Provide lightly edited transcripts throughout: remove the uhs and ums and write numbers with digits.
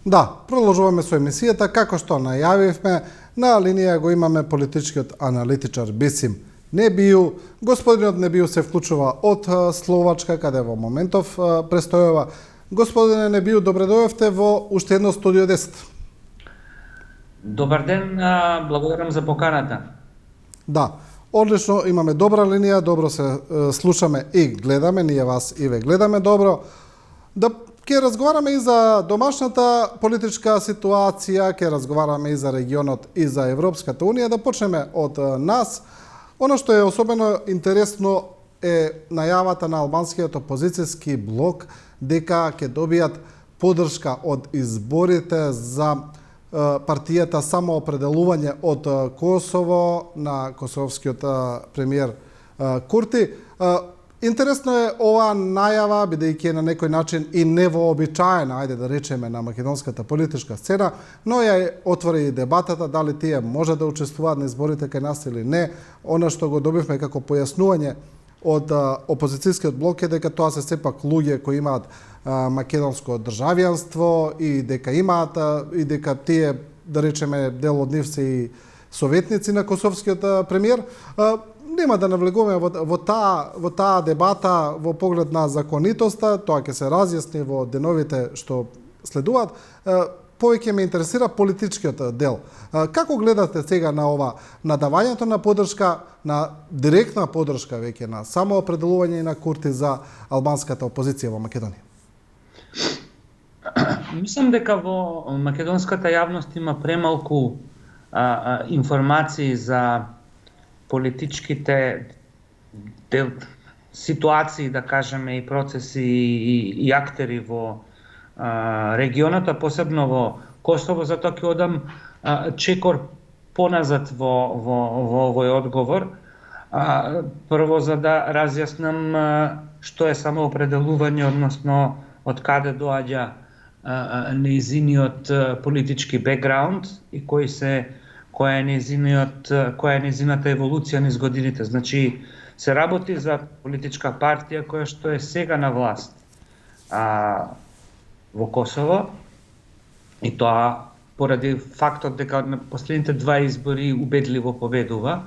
Да, продолжуваме со емисијата, како што најавивме, на линија го имаме политичкиот аналитичар Бесим Небију. Господинот Небију се вклучува од Словачка, каде во моментов престојува. Господине Небију, добре дојавте во уште едно Студио 10. Добар ден, благодарам за поканата. Да, одлично, имаме добра линија, добро се слушаме и гледаме, ние вас и ве гледаме добро. Да ќе разговараме и за домашната политичка ситуација, ќе разговараме и за регионот и за Европската унија. Да почнеме од нас. Оно што е особено интересно е најавата на албанскиот опозицијски блок дека ќе добијат поддршка од изборите за партијата Самоопределување од Косово на косовскиот премиер Курти. Интересно е оваа најава, бидејќи е на некој начин и невообичаена, ајде да речеме, на македонската политичка сцена, но ја отвори и дебатата дали тие може да учествуваат на изборите кај нас или не. Она што го добивме како појаснување од опозицијскиот блок е дека тоа се сепак луѓе кои имаат македонско државјанство и дека имаат и дека тие, да речеме, дел од нив се и советници на косовскиот премиер. Нема да навлегуваме во таа дебата во поглед на законитоста, тоа ќе се разјасни во деновите што следуваат. Повеќе ме интересира политичкиот дел. Како гледате сега на ова, на давањето на поддршка, на директна поддршка веќе на самоопределување на Курти за албанската опозиција во Македонија? Мислам дека во македонската јавност има премалку информации за политичките ситуации, да кажеме, и процеси и актери во регионот, а посебно во Косово, затоа ќе одам чекор поназад во овој одговор. Прво за да разјаснам што е самоопределување, односно од каде доаѓа нејзиниот политички бекграунд и која е нејзината еволуција низ годините. Значи, се работи за политичка партија која што е сега на власт во Косово, и тоа поради фактот дека на последните два избори убедливо победува.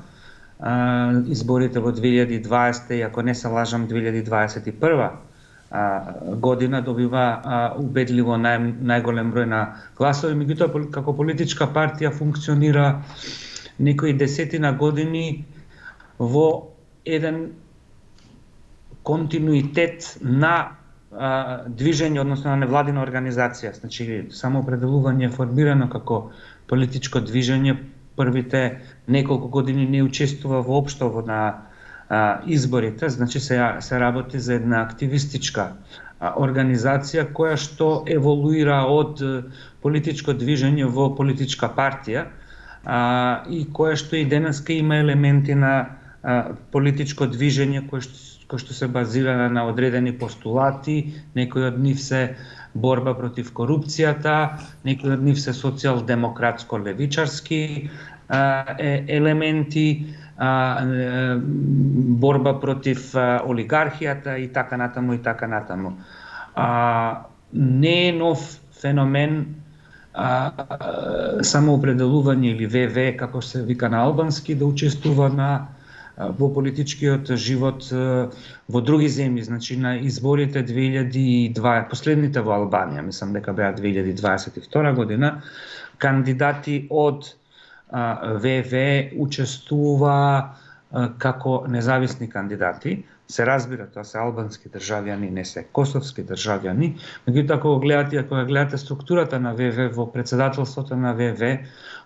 Изборите во 2020 и, ако не се лажам, 2021 година добива убедливо најголем број на гласови. Меѓутоа, како политичка партија функционира некои десетина години во еден континуитет на движење, односно на невладина организација. Значи, самоопределување е формирано како политичко движење. Првите неколку години не учествува воопшто на изборите, значи се работи за една активистичка организација која што еволуира од политичко движење во политичка партија и која што и денеска има елементи на политичко движење кој што се базира на одредени постулати. Некои од нив се борба против корупцијата, некои од нив се социјал-демократско-левичарски елементи, борба против олигархијата и така натаму. Не е нов феномен самоопределување или ВВ, како се вика на албански, да учествува во политичкиот живот во други земји. Значи, на изборите 2002, последните во Албанија, мислам дека беа 2022 година, кандидати од ВВ учествува како независни кандидати. Се разбира, тоа се албански државјани, не се косовски државјани. Меѓутоа, ако гледате структурата на ВВ, во председателството на ВВ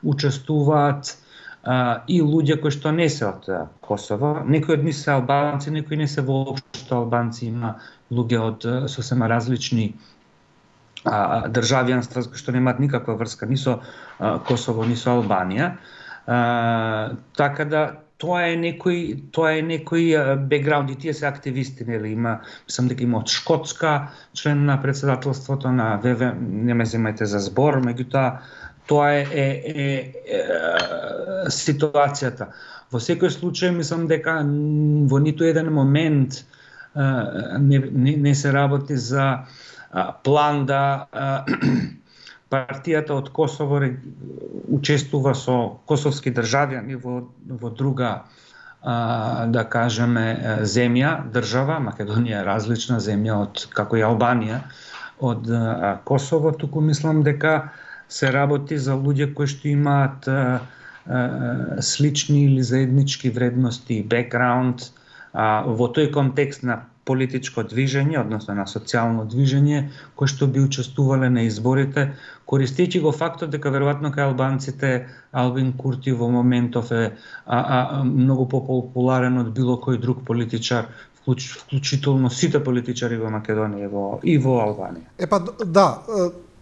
учествуваат и луѓе кои што не се од Косово. Некои од нив се албанци, некои не се воопшто албанци. Има луѓе од сосема различни државјанства што немаат никаква врска ни со Косово, ни со Албанија. Така да тоа е некој бекграунд, и тие се активисти, нели? Мислам дека има од Шкотска член на председателството на ВВ, не ме земајте за збор, меѓутоа тоа е ситуацијата. Во секој случај, мислам дека во ниту еден момент не се работи за план партијата од Косово учествува со косовски државјани во друга да кажеме земја, држава. Македонија е различна земја од како и Албанија од Косово, туку мислам дека се работи за луѓе кои што имаат слични или заеднички вредности, бекграунд во тој контекст на политичко движење, односно на социјално движење, кои што би учествувале на изборите, користејќи го фактот дека веројатно кај албанците Албин Курти во моментов е многу популарен од било кој друг политичар, вклучително сите политичари во Македонија и во Албанија. Да,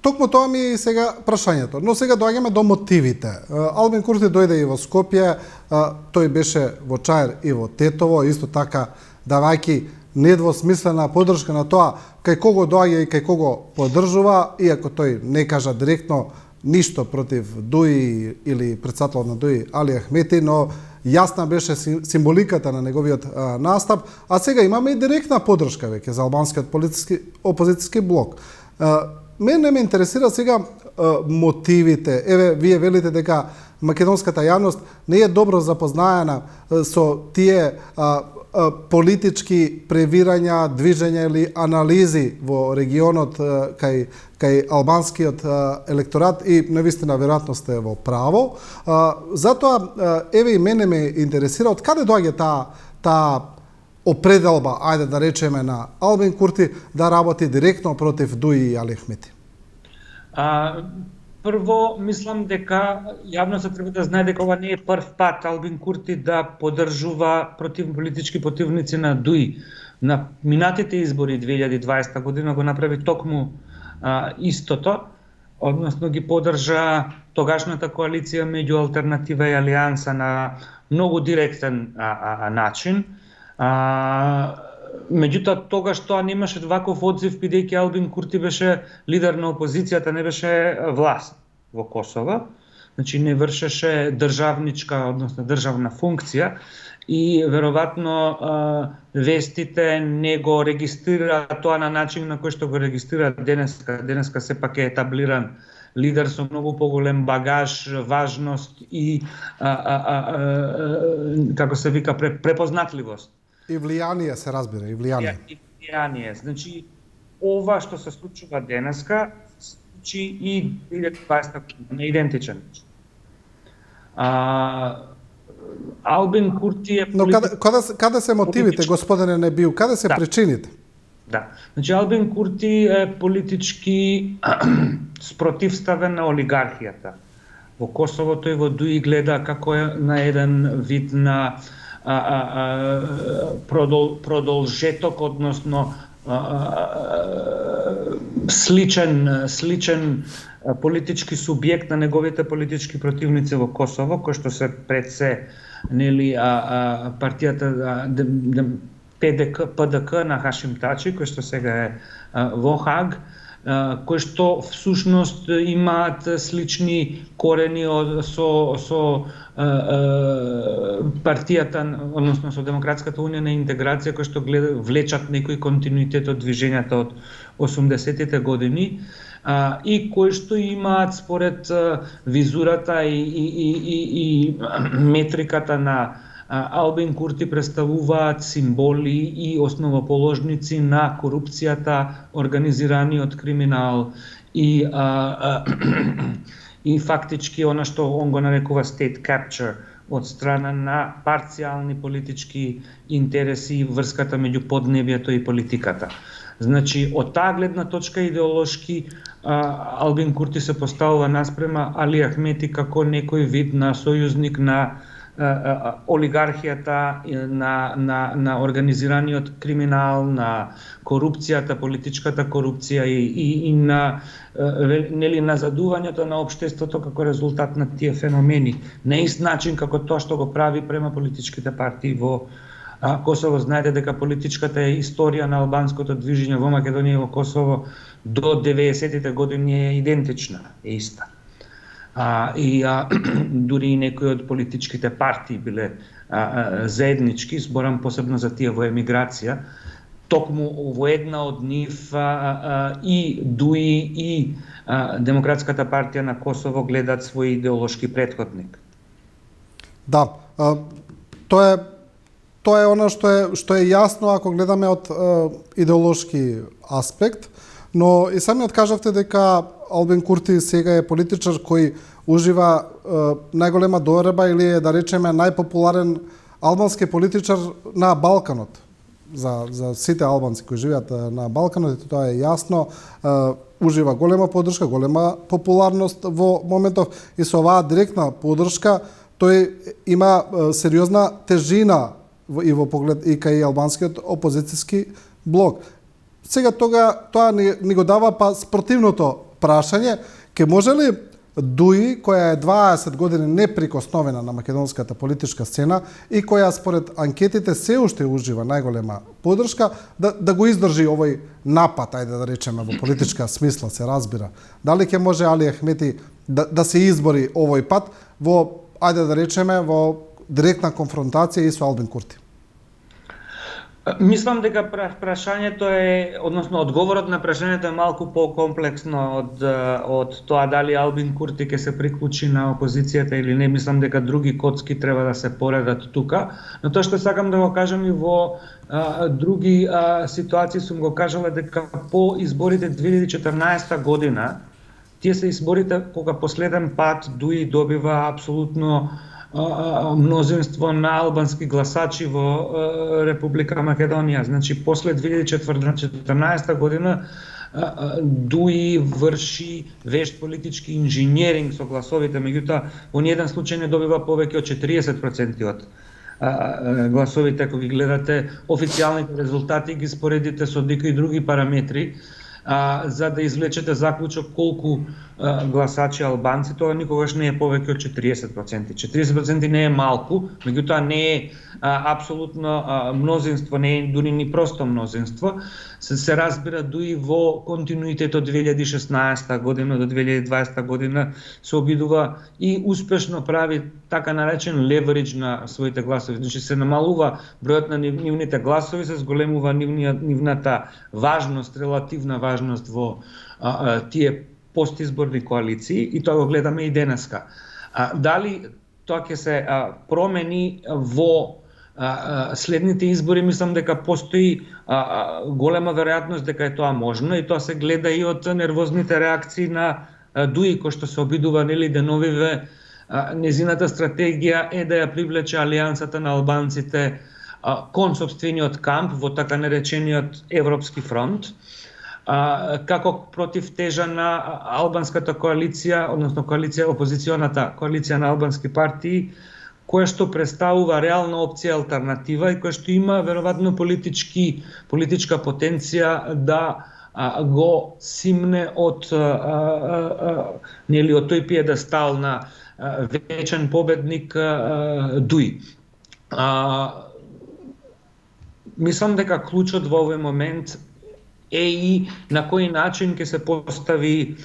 токму тоа ми е сега прашањето. Но сега доаѓаме до мотивите. Албин Курти дојде и во Скопје, тој беше во Чаир и во Тетово, исто така давајќи недвосмислена подршка на тоа кај кого доаѓа и кај кого поддржува, иако тој не кажа директно ништо против Дуи или председателот на Дуи Али Ахмети, но јасна беше символиката на неговиот настап, а сега имаме и директна поддршка веќе за албанскиот опозицијски блок. Мене ме интересира сега мотивите. Еве, вие велите дека македонската јавност не е добро запознаена со тие политички превирања, движења или анализи во регионот кај албанскиот електорат и навистина веројатно сте во право. Затоа еве и мене ме интересира од каде доаѓа таа определба, ајде да речеме, на Албин Курти да работи директно против Дуи и Али Ахмети? Прво, мислам дека јавноста треба да знае дека ова не е прв пат Албин Курти да поддржува политички противници на Дуи. На минатите избори 2020 година го направи токму истото, односно ги поддржа тогашната коалиција меѓу Алтернатива и Алијанса на многу директен начин. Меѓутоа тогаш тоа немаше ваков одзив, бидејќи Албин Курти беше лидер на опозицијата, не беше власт во Косово, значи не вршеше државничка, односно државна функција и веројатно вестите не го регистрираат тоа на начин на кој што го регистрираат денеска. Денеска сепак е етаблиран лидер со многу поголем багаж, важност и како се вика препознатливост. И влијание се разбира, и влијание. И влијание. Значи, ова што се случува денеска, се случи и 2020 година, идентичен. Албин Курти е... Но каде се мотивите, господине Небиу? Каде се причините? Да. Значи, Албин Курти е политички спротивставен на олигархијата. Во Косово тој во Дуи гледа како е на еден вид на продолжеток, односно сличен политички субјект на неговите политички противници во Косово, кој што се пред се партијата ПДК на Хашим Тачи, кој што сега е во Хаг, кои што всушност имаат слични корени со партијата, односно со Демократската унија на интеграција, кои што влечат некој континуитет од движењата од 80-тите години и кои што имаат според визурата и метриката на Албин Курти представуваат символи и основоположници на корупцијата, организираниот криминал и фактички она што он го нарекува state capture од страна на парцијални политички интереси и врската меѓу поднебјето и политиката. Значи, од таа гледна точка идеолошки Албин Курти се поставува наспрема Али Ахмети како некој вид на сојузник на олигархијата, на организираниот криминал, на корупцијата, политичката корупција и на назадувањето на општеството како резултат на тие феномени. На ист начин како тоа што го прави према политичките партии во Косово. Знаете дека политичката историја на албанското движење во Македонија и во Косово до 90-тите години е идентична, е иста. Дури и некои од политичките партии биле заеднички, зборам посебно за тие во емиграција, токму во една од нив и ДУИ и Демократската партија на Косово гледат свој идеолошки претходник. Да, тоа е она што е јасно ако гледаме од идеолошки аспект, но и самиот кажавте дека Албин Курти сега е политичар кој ужива најголема дореба или е, да речеме, најпопуларен албански политичар на Балканот. За сите албанци кои живеат на Балканот, и тоа е јасно, ужива голема поддршка, голема популарност во моментов, и со оваа директна поддршка тој има сериозна тежина и во поглед и кај албанскиот опозицијски блок. Сега тоа ни го дава спротивното прашање, ке може ли ДУИ, која е 20 години неприкосновена на македонската политичка сцена и која според анкетите се уште ужива најголема поддршка, да го издржи овој напад, ајде да речеме, во политичка смисла, се разбира. Дали ќе може Али Ахмети да се избори овој пат во, ајде да речеме, во директна конфронтација и со Албин Курти? Мислам дека прашањето е, односно одговорот на прашањето е малку покомплексно од тоа дали Албин Курти ќе се приклучи на опозицијата или не. Мислам дека други коцки треба да се поредат тука, но тоа што сакам да го кажам и во други ситуации сум го кажала, дека по изборите 2014 година, тие се изборите кога последен пат ДУИ добива апсолутно мнозинство на албански гласачи во Република Македонија. Значи, после 2014 година ДУИ врши вешт политички инженеринг со гласовите, меѓутоа во ниеден случај не добива повеќе од 40% од гласовите. Ако ги гледате официјалните резултати, ги споредите со некои други параметри, за да извлечете заклучок колку гласачи албанци, тоа никогаш не е повеќе од 40%. 40% не е малку, меѓутоа не е апсолутно мнозинство, не е дури ни просто мнозинство. Се разбира, дуи во континуитет од 2016 година до 2020 година се обидува и успешно прави така наречен леверидж на своите гласови. Значи се намалува бројот на нивните гласови, се зголемува нивната важност, релативна важност во тие постизборни коалиции, и тоа го гледаме и денеска. Дали тоа ќе се промени во следните избори? Мислам дека постои голема веројатност дека е тоа можно, и тоа се гледа и од нервозните реакции на ДУИ, кој што се обидува, нели, деновиве незината стратегија е да ја привлече алијансата на албанците кон сопствениот камп во така наречениот Европски фронт, како против тежа на албанската коалиција, односно опозиционата коалиција на албански партии, која што представува реална опција алтернатива и која што има веројатно политичка потенција да го симне од тој пиедестал на вечен победник ДУИ. Мислам дека клучот во овој момент е и на кој начин ќе се постави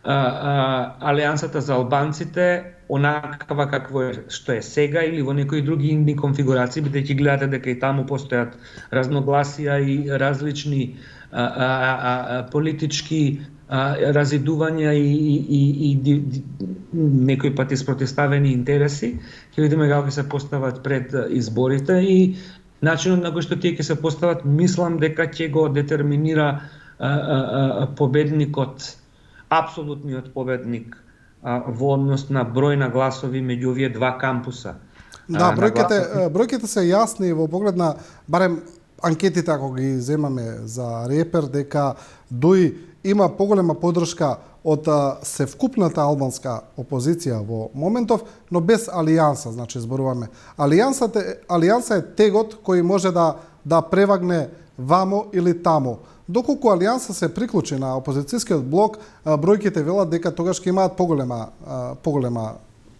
алијансата за албанците, онаква какво што е сега, или во некои други инди конфигурации, бидејќи гледате дека и таму постојат разногласија и различни политички разидувања и некои пати спротивставени интереси. Ќе видиме како ќе се постават пред изборите, и начинот на кој што тие ќе се постават, мислам дека ќе го детерминира победникот, апсолутниот победник во однос на број на гласови меѓу овие два кампуса. Да, бројките се јасни во поглед на барем анкетите, ако ги земаме за Репер, дека ДУИ има поголема поддршка од севкупната албанска опозиција во моментов, но без алијанса, значи зборуваме. Алијанса е тегот кој може да превагне вамо или тамо. Доколку алијанса се приклучи на опозицијскиот блок, бројките велат дека тогаш ќе имаат поголема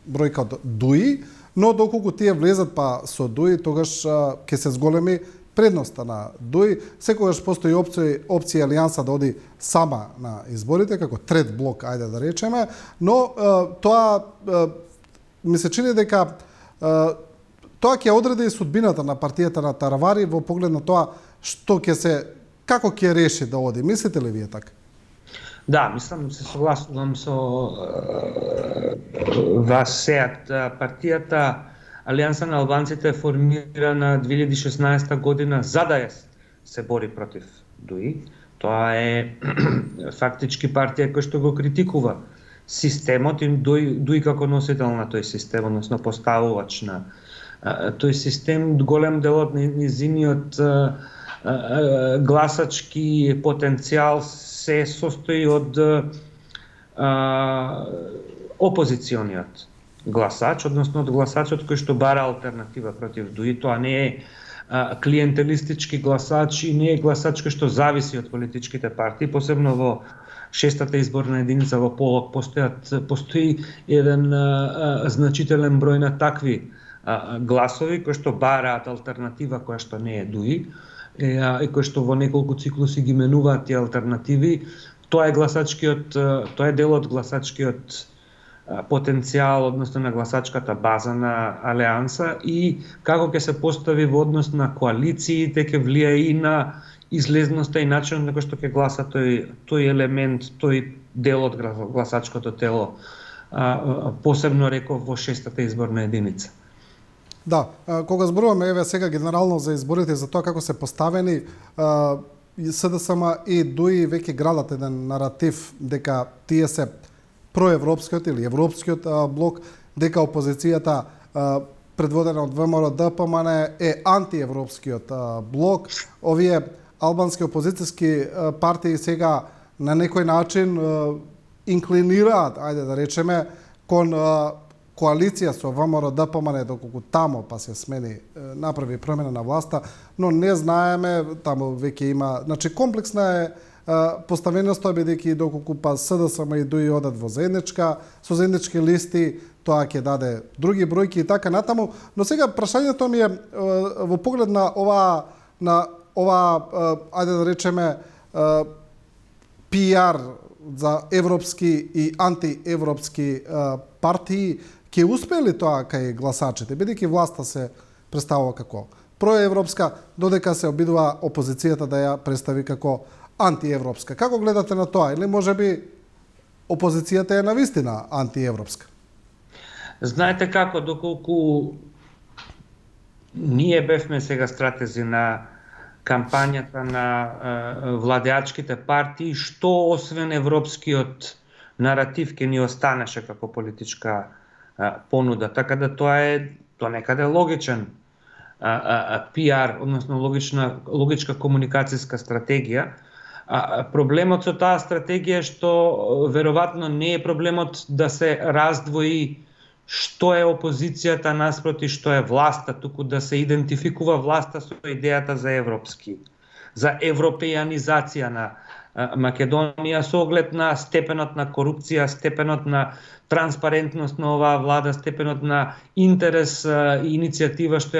бројка од ДУИ, но доколку тие влезат со ДУИ, тогаш ќе се зголеми предноста на ДУИ. Секогаш постои опција алијанса да оди сама на изборите, како трет блок, ајде да речеме, но тоа ми се чини дека тоа ќе одреди судбината на партијата на Таравари во поглед на тоа како ќе реши да оди? Мислите ли вие така? Да, мислам, се согласувам со вас сеат. Партијата Алијанса на албанците е формирана 2016 година за да се бори против ДУИ. Тоа е фактички партија која што го критикува системот и ДУИ како носител на тој систем, односно поставувач на тој систем. Голем дел од низиниот гласачки потенцијал се состои од опозициониот гласач, односно од гласачот кој што бара алтернатива против ДУИ. Тоа не е клиентелистички гласач и не е гласач кој што зависи од политичките партии, посебно во 6-та изборна единица во Полог постои еден значителен број на такви гласови кои што бараат алтернатива која што не е ДУИ и кои што во неколку циклуси ги менуваат тие алтернативи. Тоа е дел од гласачкиот потенцијал, односно на гласачката база на Алијанса, и како ќе се постави во однос на коалициите, ќе влие и на излезноста и начинот на кој што ќе гласа тој елемент, тој дел од гласачкото тело, посебно реков во 6-та изборна единица. Да, кога зборуваме еве сега генерално за изборите, за тоа како се поставени, СДСМ и ДУИ веќе градат еден наратив дека тие се проевропскиот или европскиот блок, дека опозицијата предводена од ВМРО ДПМН е антиевропскиот блок. Овие албански опозицијски партии сега на некој начин инклинираат, ајде да речеме, кон коалиција со ВМРО ДПМН, доколку тамо па се смени, направи промена на власта, но не знаеме, тамо веќе има, значи комплексна е поставеноста, бидејќи доколку па СДСМ и ДУИ одат во со заеднички листи, тоа ќе даде други бројки и така натаму. Но сега прашањето ми е во поглед на ова ајде да речеме пиар за европски и антиевропски партии, ќе успее ли тоа кај гласачите, бидејќи власта се представува како проевропска, додека се обидува опозицијата да ја представи како антиевропска. Како гледате на тоа? Или можеби опозицијата е навистина антиевропска? Знаете како, доколку ние бевме сега стратези на кампањата на владеачките партии, што освен европскиот наратив ќе ни останеше како политичка понуда. Така да тоа е до некаде логичен пиар, односно логичка комуникацијска стратегија. Проблемот со таа стратегија е што веројатно не е проблемот да се раздвои што е опозицијата наспроти што е власта, туку да се идентификува власта со идејата за европски, за европејанизација на Македонија со оглед на степенот на корупција, степенот на транспарентност на оваа влада, степенот на интерес и иницијатива што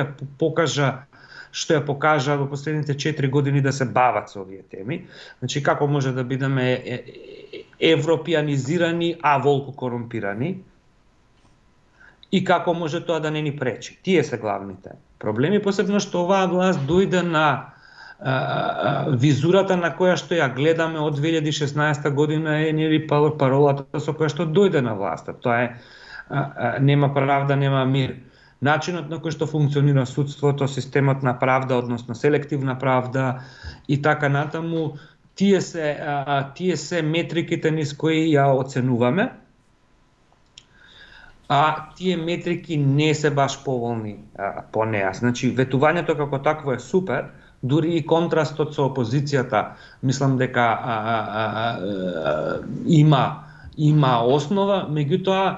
ја покажа во последните 4 години да се бават со овие теми. Значи, како може да бидеме европејанизирани, а волку корумпирани, и како може тоа да не ни пречи. Тие се главните проблеми, посебно што оваа власт дојде на визурата на која што ја гледаме од 2016 година е нели паролата со која што дојде на власта. Тоа е нема правда, нема мир. Начинот на кој што функционира судството, системот на правда, односно селективна правда и така натаму, тие се метриките низ кои ја оценуваме, а тие метрики не се баш поволни по неа. Значи, ветувањето како такво е супер, дури и контрастот со опозицијата, мислам дека има основа, меѓутоа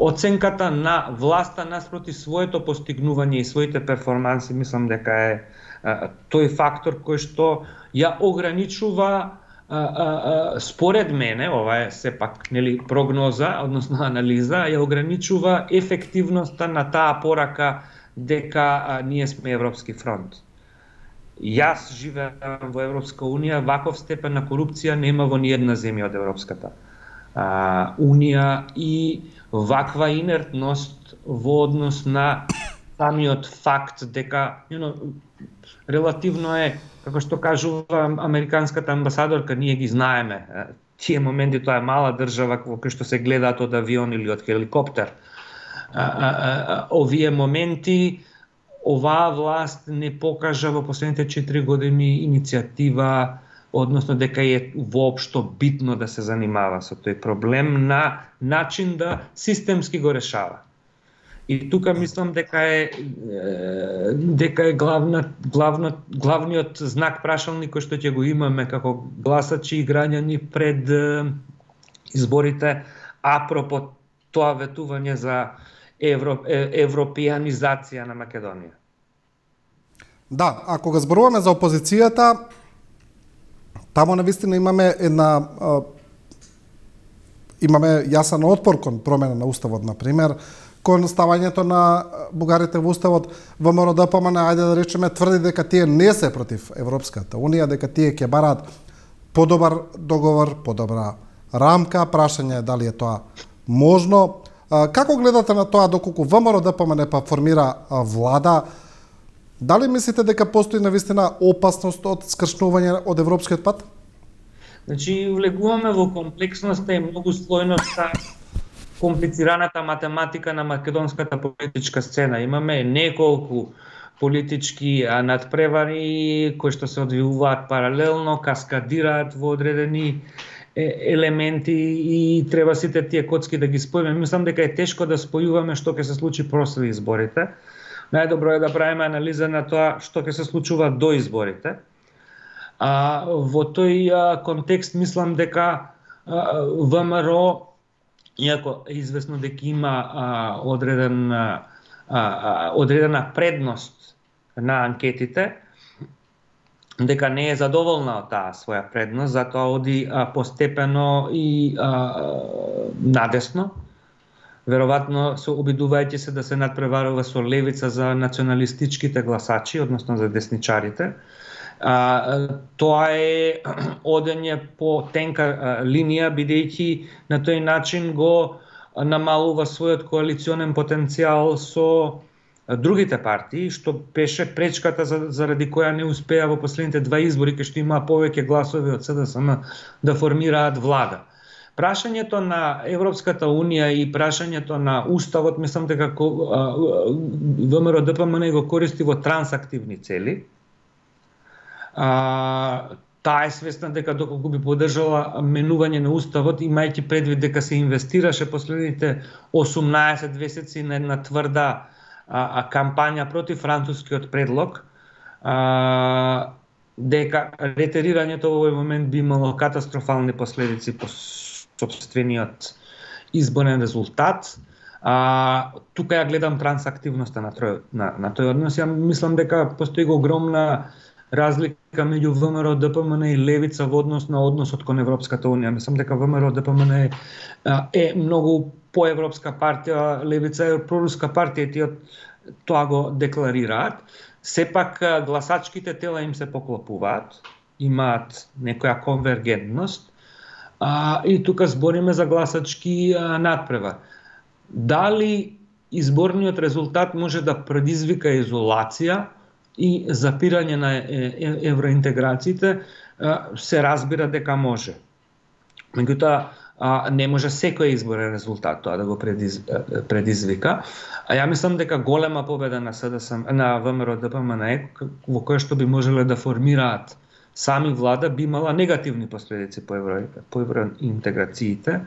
оценката на власта наспроти своето постигнување и своите перформанси, мислам дека е тој фактор кој што ја ограничува, според мене, ова е сепак нели прогноза, односно анализа, ја ограничува ефективноста на таа порака дека ние сме Европски фронт. Јас живеам во Европска Унија, ваков степен на корупција нема во ниедна земја од Европската Унија и ваква инертност во однос на самиот факт дека релативно е, како што кажува американската амбасадорка, ние ги знаеме. Тие моменти, тоа е мала држава во кој што се гледаат од авион или од хеликоптер. Овие моменти, оваа власт не покажа во последните 4 години иницијатива, односно дека е воопшто битно да се занимава со тој проблем на начин да системски го решава. И тука мислам дека е главниот знак прашалник кој што ќе го имаме како гласачи и граѓани пред изборите, апропо тоа ветување за европеанизација на Македонија. Да, ако го зборуваме за опозицијата, тамо навистина имаме имаме јасен отпор кон промена на уставот, на пример, кон ставањето на бугарите во уставот. ВМРО ДПМН, ајде да речеме, тврди дека тие не се против Европската унија, дека тие ќе бараат подобар договор, подобра рамка. Прашање е дали е тоа можно. Како гледате на тоа доколку ВМРО ДПМН па формира влада? Дали мислите дека постои навистина опасност од скршнување од европскиот пат? Значи, влегуваме во комплексноста и многу слојноста, комплицираната математика на македонската политичка сцена. Имаме неколку политички надпревари кои што се одвивуваат паралелно, каскадираат во одредени елементи и треба сите тие коцки да ги споиме. Мислам дека е тешко да спојуваме што ќе се случи после изборите. Најдобро е да правиме анализа на тоа што ќе се случува до изборите. Во тој контекст мислам дека ВМРО, иако е известно дека има одредена предност на анкетите, дека не е задоволна од таа своја предност, затоа оди постепено и надесно. Веројатно се обидувајќи се да се надпреварува со левица за националистичките гласачи, односно за десничарите. Тоа е одење по тенка линија, бидејќи на тој начин го намалува својот коалиционен потенцијал со другите партии, што беше пречката заради која не успеа во последните 2 избори, кај што имаа повеќе гласови од СДСМ да формираат влада. Прашањето на Европската унија и прашањето на уставот, мислам дека ВМРО ДПМН го користи во трансактивни цели. Таа е свесна дека доколку би поддржала менување на уставот, имајќи предвид дека се инвестираше последните 18 месеци на една тврда кампања против францускиот предлог, дека ретерирањето во овој момент би имало катастрофални последици по сопствениот изборен резултат. Тука ја гледам трансактивноста на тој однос. Ја мислам дека постои огромна разлика меѓу ВМРО ДПМН и левица во однос на односот кон Европската унија. Мислам дека ВМРО ДПМН е многу поевропска партија, левица е проруска партија, тие тоа го декларираат. Сепак гласачките тела им се поклопуваат, имаат некоја конвергентност, и тука збориме за гласачки надпревар. Дали изборниот резултат може да предизвика изолација и запирање на евроинтеграциите, се разбира дека може. Меѓутоа, не може секој изборен резултат тоа да го предизвика. Ја мислам дека голема победа на СДСМ, на ВМРО ДПМН, во која што би можеле да формираат сами влада, би имала негативни последици по евроинтеграциите,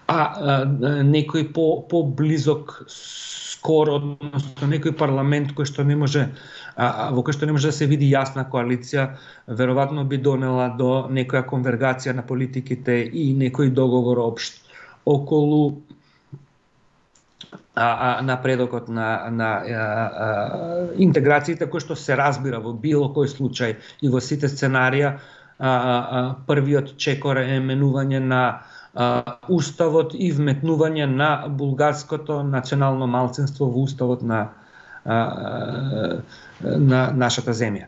некој поблизок скоро, односно некој парламент кој што не може, во кој што не може да се види јасна коалиција, веројатно би донела до некоја конвергација на политиките и некој договор општ околу напредокот на интеграциите, кој што се разбира во било кој случај и во сите сценарија. Првиот чекор е менување на уставот и вметнување на булгарското национално малцинство во уставот на нашата земја.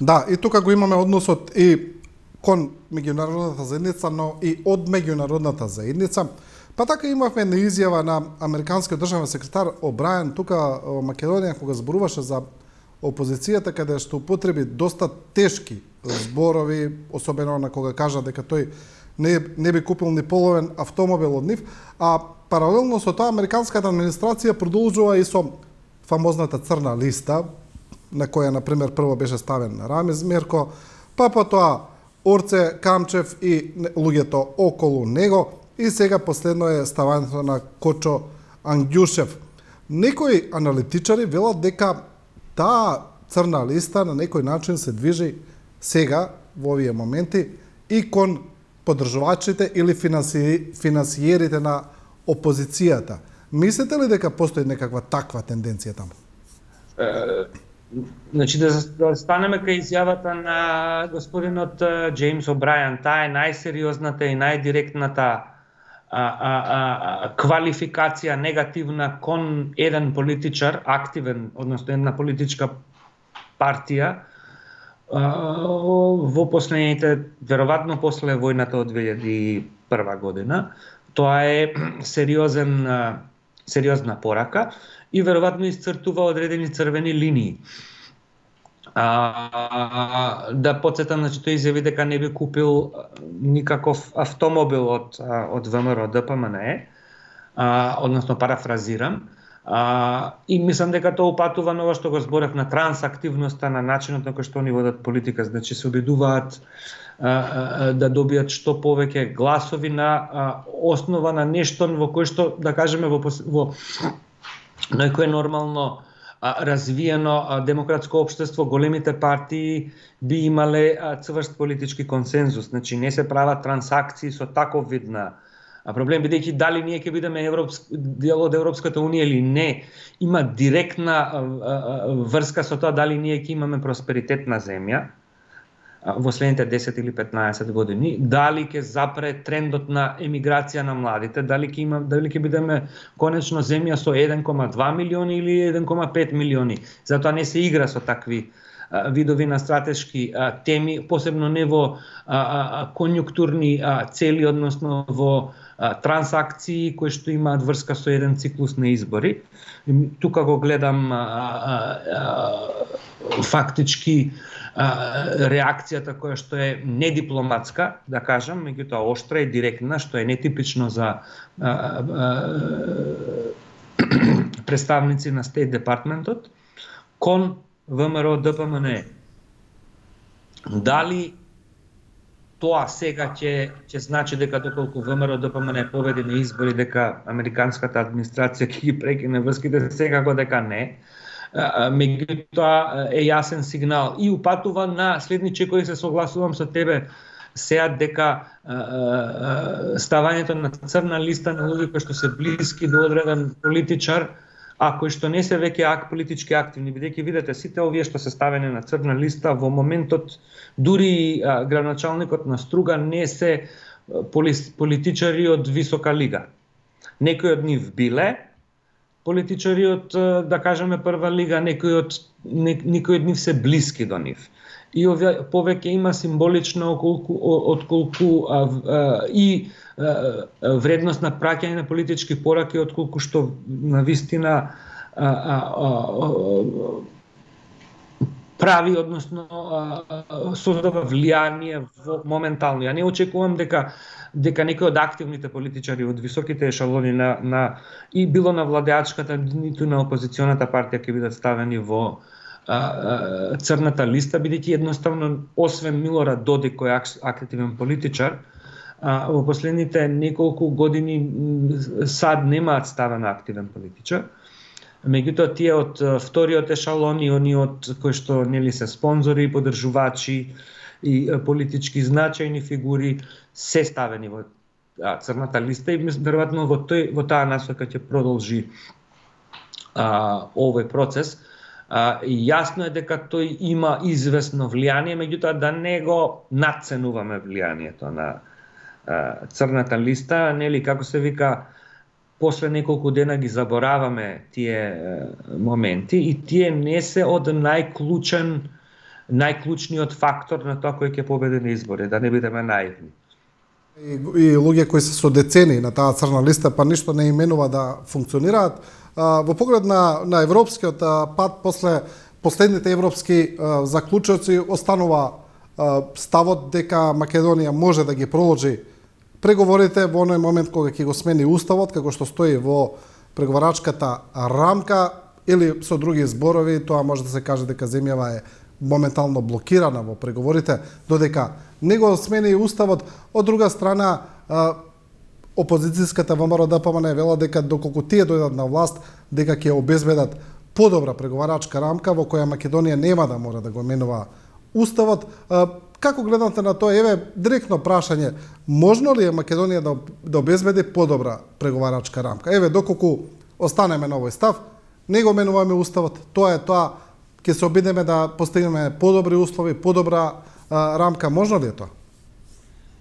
Да, и тука го имаме односот и кон меѓународната заедница, но и од меѓународната заедница. Па така имавме една изјава на американскиот државен секретар О'Брајен тука во Македонија, кога зборуваше за опозицијата, каде што употреби доста тешки зборови, особено на кога кажа дека тој не би купил ни половен автомобил од нив, а паралелно со тоа американската администрација продолжува и со фамозната црна листа, на која, например, прво беше ставен Рамиз Мерко, па потоа Орце Камчев и луѓето околу него, и сега последно е ставањето на Кочо Ангјушев. Некои аналитичари велат дека таа црна листа на некој начин се движи сега, во овие моменти, и кон поддржувачите или финансиерите на опозицијата. Мислите ли дека постои некаква таква тенденција таму? Значи, да станеме кај изјавата на господинот Джеймс О'Брајан, таа е најсериозната и најдиректната квалификација негативна кон еден политичар, активен, односно една политичка партија, во последните, веројатно после војната од 2001 година. Тоа е сериозна порака и веројатно исцртува одредени црвени линии. Да подсетам, значи, тој изјави дека не би купил никаков автомобил од ВМРО ДПМНЕ, односно парафразирам, и мислам дека тоа упатува на ова што го зборев, на трансактивноста, на начинот на кој што они водат политика, значи се обидуваат да добијат што повеќе гласови на основа на нешто во кое што, да кажеме, во некое нормално развиено демократско општество, големите партии би имале цврст политички консензус. Значи не се прават трансакции со таков вид на проблем, бидејќи дали ние ќе бидеме дел од Европската унија или не, има директна врска со тоа дали ние ќе имаме просперитетна земја во следните 10 или 15 години, дали ќе запре трендот на емиграција на младите, дали ќе бидеме конечно земја со 1,2 милиони или 1,5 милиони. Затоа не се игра со такви видови на стратешки теми, посебно не во конјунктурни цели, односно во трансакции кои што имаат врска со еден циклус на избори. Тука го гледам фактички реакцијата која што е недипломатска, да кажам, меѓутоа оштра и директна, што е нетипично за представници на Стейт Департментот, кон ВМРО ДПМНЕ. Дали тоа сега ќе значи дека доколку ВМРО ДПМНЕ победи на избори, дека американската администрација ќе ги прекине врските, секако дека не. Меѓутоа е јасен сигнал и упатува на следниче кој се согласувам со тебе сега, дека ставањето на црна листа на луѓе кои што се блиски до одреден политичар, а кои што не се веќе политички активни, бидејќи видите сите овие што се ставени на црна листа во моментот, дури градоначалникот на Струга не се политичари од висока лига. Некои од нив биле политичари од, да кажеме, прва лига, некои од нив се блиски до нив. И повеќе има символично отколку и вредност на праќање на политички пораки, отколку што на вистина прави, односно создава влијание моментално. Ја не очекувам дека некои од активните политичари од високите ешалони и било на владеачката, ниту на опозиционата партија ќе бидат ставени во црната листа, бидејќи едноставно, освен Милорад Додик кој е активен политичар, во последните неколку години САД немаат ставен активен политичар. Меѓутоа тие од вториот ешалон и они од кои што нели се спонзори, поддржувачи и политички значајни фигури се ставени во црната листа и веројатно во таа насока ќе продолжи овој процес. И јасно е дека тој има известно влијание, меѓутоа да не го надценуваме влијанието на црната листа, нели како се вика, после неколку дена ги забораваме тие моменти и тие не се од најклучниот фактор на тоа кој ќе победи на избори, да не бидеме наивни. И луѓе кои се со децени на таа црна листа, па ништо не именува да функционираат. Во поглед на европскиот пат, после последните европски заклучоци останува ставот дека Македонија може да ги проложи преговорите во оној момент кога ќе го смени уставот, како што стои во преговарачката рамка, или со други зборови, тоа може да се каже дека земјава е моментално блокирана во преговорите, додека не го смени уставот. Од друга страна, опозицијската ВМРО-ДПМН вела дека доколку тие дојдат на власт, дека ќе обезбедат подобра преговарачка рамка во која Македонија нема да мора да го менува уставот. Како гледате на тоа? Еве, директно прашање, можно ли е Македонија да обезбеди подобра преговарачка рамка? Еве, доколку останеме на овој став, не го менуваме уставот, тоа е тоа, ќе се обидеме да постигнеме подобри услови, подобра рамка, можно ли е тоа?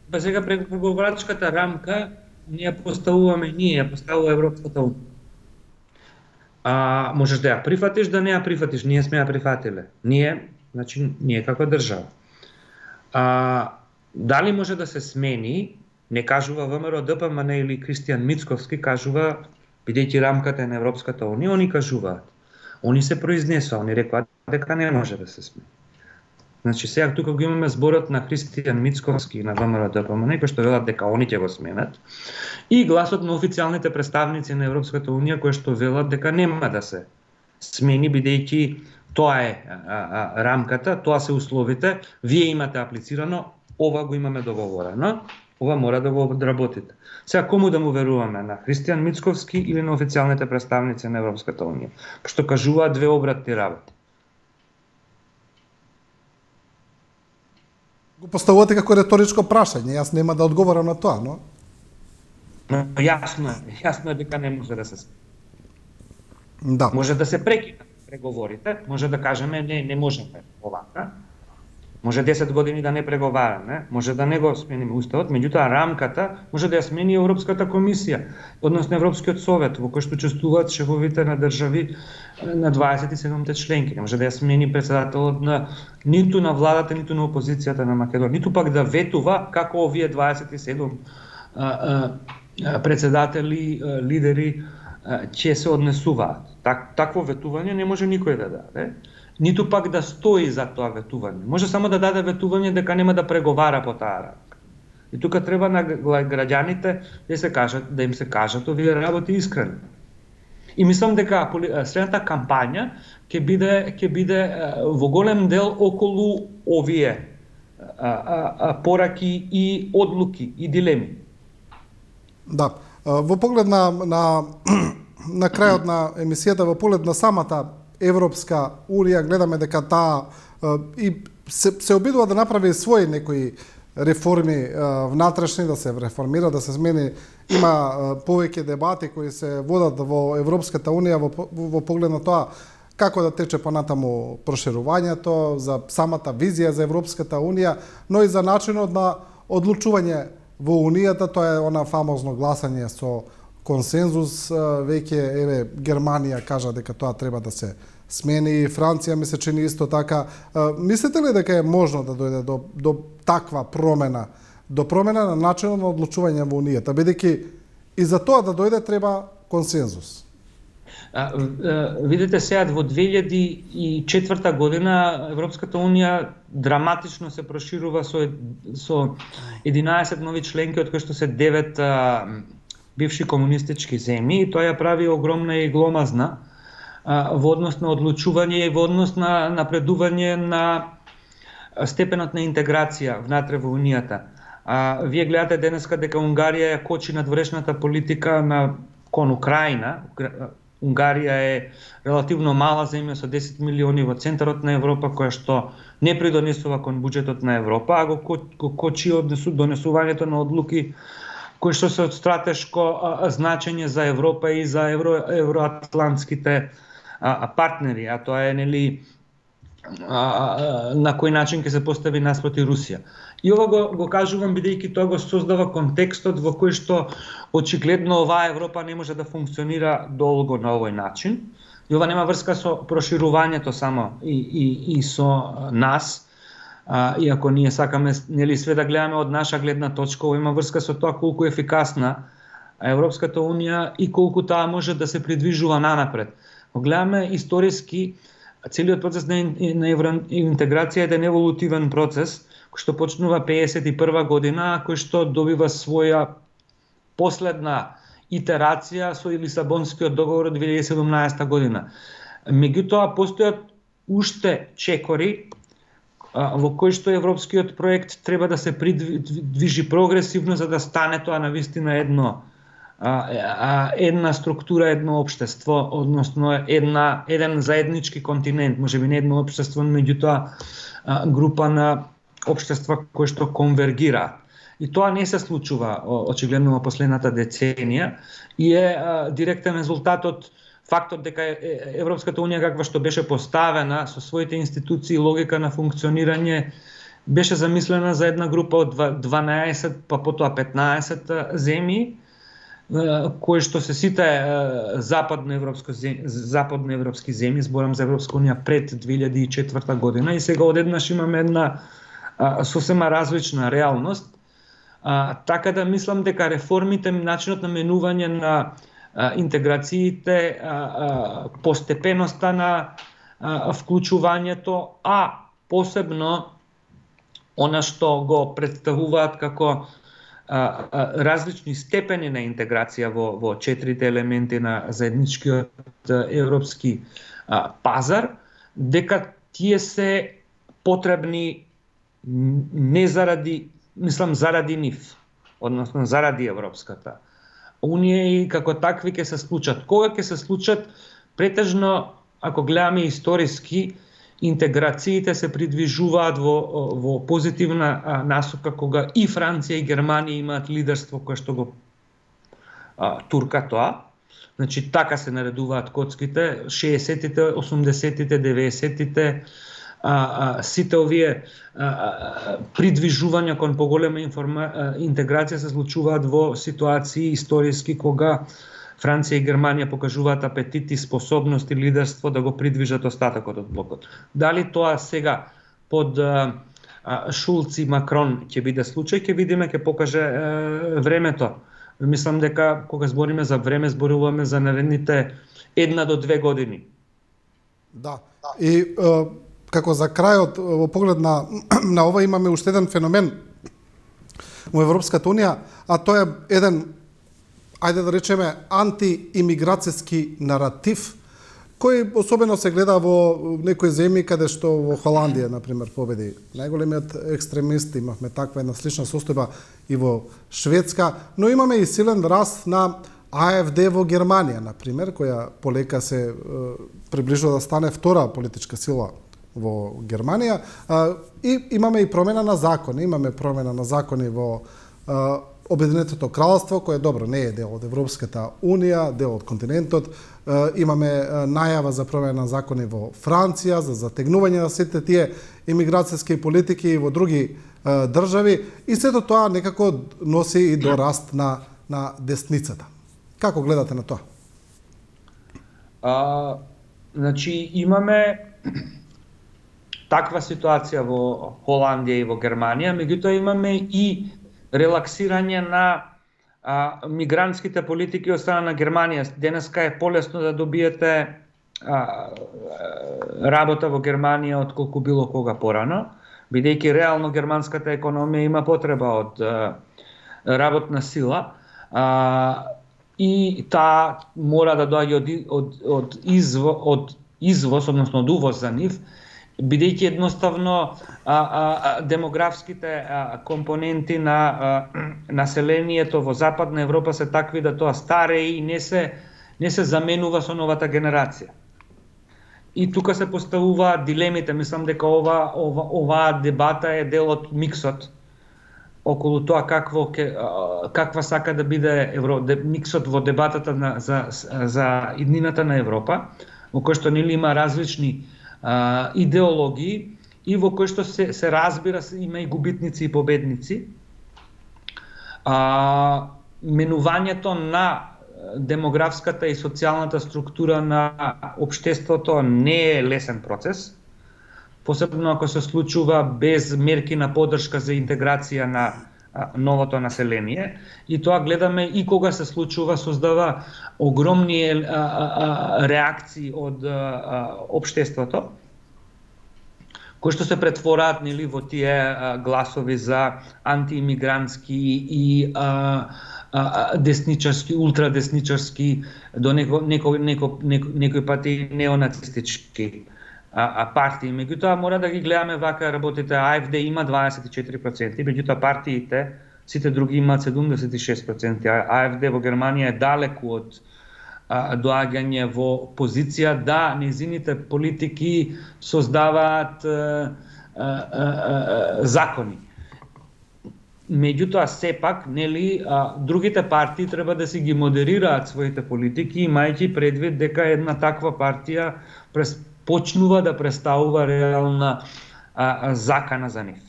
Па сега преговарачката рамка не ја поставуваме ние, ја поставува Европската унија. Можеш да ја прифатиш, да не ја прифатиш, ние сме ја прифатиле. Ние како држава. Дали може да се смени, не кажува ВМРО-ДПМН или Кристијан Мицковски, кажува, бидејќи рамката е на Европската унија, они кажуваат. Они се произнесува, они рекоа дека не може да се смени. Значи сега тука го имаме зборот на Кристијан Мицковски и на ВМРО-ДПМН, кои што велат дека они ќе го сменат, и гласот на официјалните представници на Европската унија кои што велат дека нема да се смени, бидејќи тоа е рамката, тоа се условите, вие имате аплицирано, ова го имаме договорено, ова мора да го одработите. Сега кому да му веруваме, на Кристијан Мицковски или на официјалните представници на Европската унија, што кажуваат две обратни работи? Го поставувате како реторичко прашање, јас нема да одговорам на тоа, но Јасно е дека не може да се смени. Да. Може да се прекинат преговорите, може да кажеме не можеме овака. Може 10 години да не преговараме, може да не го смениме уставот, меѓутоа рамката може да ја смени Европската комисија, односно Европскиот совет, во кој што учествуваат шефовите на држави на 27-те членки. Не може да ја смени председателот на ниту на владата, ниту на опозицијата на Македонија, ниту пак да ветува како овие 27 председатели, лидери ќе се однесуваат. Такво ветување не може никој да даде, ниту пак да стои за тоа ветување. Може само да даде ветување дека нема да преговара по таа рамка. И тука треба на граѓаните да им се кажат овие работи искрено. И мислам дека следната кампања ќе биде во голем дел околу овие пораки и одлуки и дилеми. Да, во поглед на крајот на емисијата, во поглед на самата Европска унија, гледаме дека таа и се обидува да направи своји некои реформи внатрешни, да се реформира, да се смени. Има повеќе дебати кои се водат во Европската унија во поглед на тоа како да тече понатаму проширувањето, за самата визија за Европската унија, но и за начинот на одлучување во унијата. Тоа е она фамозно гласање со консензус. Веќе еве Германија кажа дека тоа треба да се смени, Франција ми се чини исто така. Мислите ли дека е можно да дојде до таква промена, до промена на начинот на одлучување во унијата, бидејќи и за тоа да дојде треба консензус? Видите сега, во 2004 година Европската унија драматично се проширува со 11 нови членки, од кои што се 9 бивши комунистички земји, и тоа ја прави огромна и гломазна во однос на одлучување и во однос на напредување на степенот на интеграција внатре во унијата. Вие гледате денеска дека Унгарија ја кочи надворешната политика кон Украина. Унгарија е релативно мала земја со 10 милиони во центарот на Европа, која што не придонесува кон буџетот на Европа, а го кочи од донесувањето на одлуки кои што се од стратешко значење за Европа и за евроатлантските партнери, а тоа е на кој начин ќе се постави наспроти Русија. И ова го кажувам бидејќи тоа го создава контекстот во кој што очигледно оваа Европа не може да функционира долго на овој начин. И ова нема врска со проширувањето само и со нас, иако ние сакаме све да гледаме од наша гледна точка, ова има врска со тоа колку ефикасна Европската унија и колку таа може да се придвижува нанапред. Гледаме историски целиот процес на евроинтеграција е еден еволутивен процес кој што почнува 51 година, кој што добива своја последна итерација со Лисабонскиот договор од 2017 година. Меѓутоа постојат уште чекори во кој што европскиот проект треба да се придвижи прогресивно за да стане тоа навистина една структура, едно општество, односно еден заеднички континент, можеби не едно општество, меѓутоа група на општества кои што конвергира. И тоа не се случува очигледно во последната деценија и е директен резултат од фактот дека Европската унија каква што беше поставена со своите институции и логика на функционирање беше замислена за една група од 12 па потоа 15 земји кои што се сите западноевропски земји, зборам за Европска унија пред 2004 година и сега одеднаш имаме една сосема различна реалност. Така да мислам дека реформите, начинот на менување на интеграциите, постепеноста на вклучувањето, посебно она што го представуваат како различни степени на интеграција во четирите елементи на заедничкиот европски пазар, дека тие се потребни не заради, заради нив, односно заради Европската Унија и како такви ќе се случат. Кога ќе се случат? Претежно, ако гледаме историски, интеграциите се придвижуваат во позитивна насока кога и Франција и Германија имаат лидерство кое што го турка тоа. Значи така се наредуваат коцките, 60-тите, 80-тите, 90-тите, сите овие придвижувања кон поголема интеграција се случуваат во ситуации историски кога Франција и Германија покажуваат апетит и способност и лидерство да го придвижат остатокот од блокот. Дали тоа сега под Шулц и Макрон ќе биде случај, ќе видиме, ќе покаже времето. Мислам дека кога збориме за време, зборуваме за наредните 1 до 2 години. Да. И како за крајот, во поглед на ова имаме уште еден феномен во Европската Унија, а тоа е еден, ајде да речеме, антиимиграцијски наратив, кој особено се гледа во некои земји каде што во Холандија, например, победи најголемиот екстремист, имавме таква една слична состојба и во Шведска, но имаме и силен раст на АФД во Германија, например, која полека се приближува да стане втора политичка сила во Германија, и имаме и промена на закони. Имаме промена на закони во Обединетото кралство, кое добро не е дел од Европската Унија, дел од континентот. Имаме најава за промена на закони во Франција, за затегнување на сите тие имиграцијски политики и во други држави, и сето тоа некако носи и до раст на десницата. Како гледате на тоа? Значи, имаме таква ситуација во Холандија и во Германија, меѓутоа имаме и релаксирање на мигрантските политики од страна на Германија. Денеска е полесно да добиете работа во Германија отколку било кога порано, бидејќи реално германската економија има потреба од работна сила и таа мора да доаѓа од извоз, односно од увоз за нив, бидејќи едноставно демографските компоненти на населението во Западна Европа се такви да тоа старе и не се заменува со новата генерација. И тука се поставуваат дилемите. Мислам дека оваа дебата е дел од миксот околу тоа каква сака да биде миксот во дебатата за иднината на Европа, во кој што нели има различни идеологии и во кој што се разбира, има и губитници и победници. Менувањето на демографската и социјалната структура на општеството не е лесен процес, посебно ако се случува без мерки на поддршка за интеграција на новото население, и тоа гледаме и кога се случува, создава огромни реакции од општеството, кои што се претвораат, нели, во тие гласови за антиимигрантски и десничарски, ултрадесничарски, до некои пати неонацистички партии. Меѓутоа мора да ги гледаме вака работите. АФД има 24%, меѓутоа партиите сите други имаат 76%. АФД во Германија е далеку од доаѓање во позиција да незините политики создаваат закони. Меѓутоа сепак, нели, другите партии треба да си ги модерираат своите политики, имајќи предвид дека една таква партија почнува да представува реална закана за нив.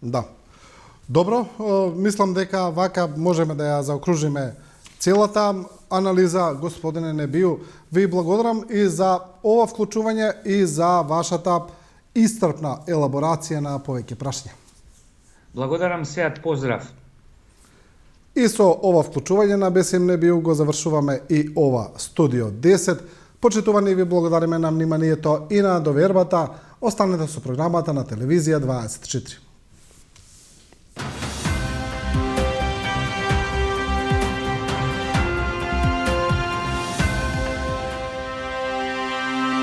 Да. Добро, мислам дека вака можеме да ја заокружиме целата анализа, господине Небију. Ви благодарам и за ова вклучување и за вашата истрпна елаборација на повеќе прашања. Благодарам, сеат поздрав. И со ова вклучување на Бесим Небију го завршуваме и ова Студио 10. Почитувани, ви благодариме на вниманието и на довербата. Останете со програмата на Телевизија 24.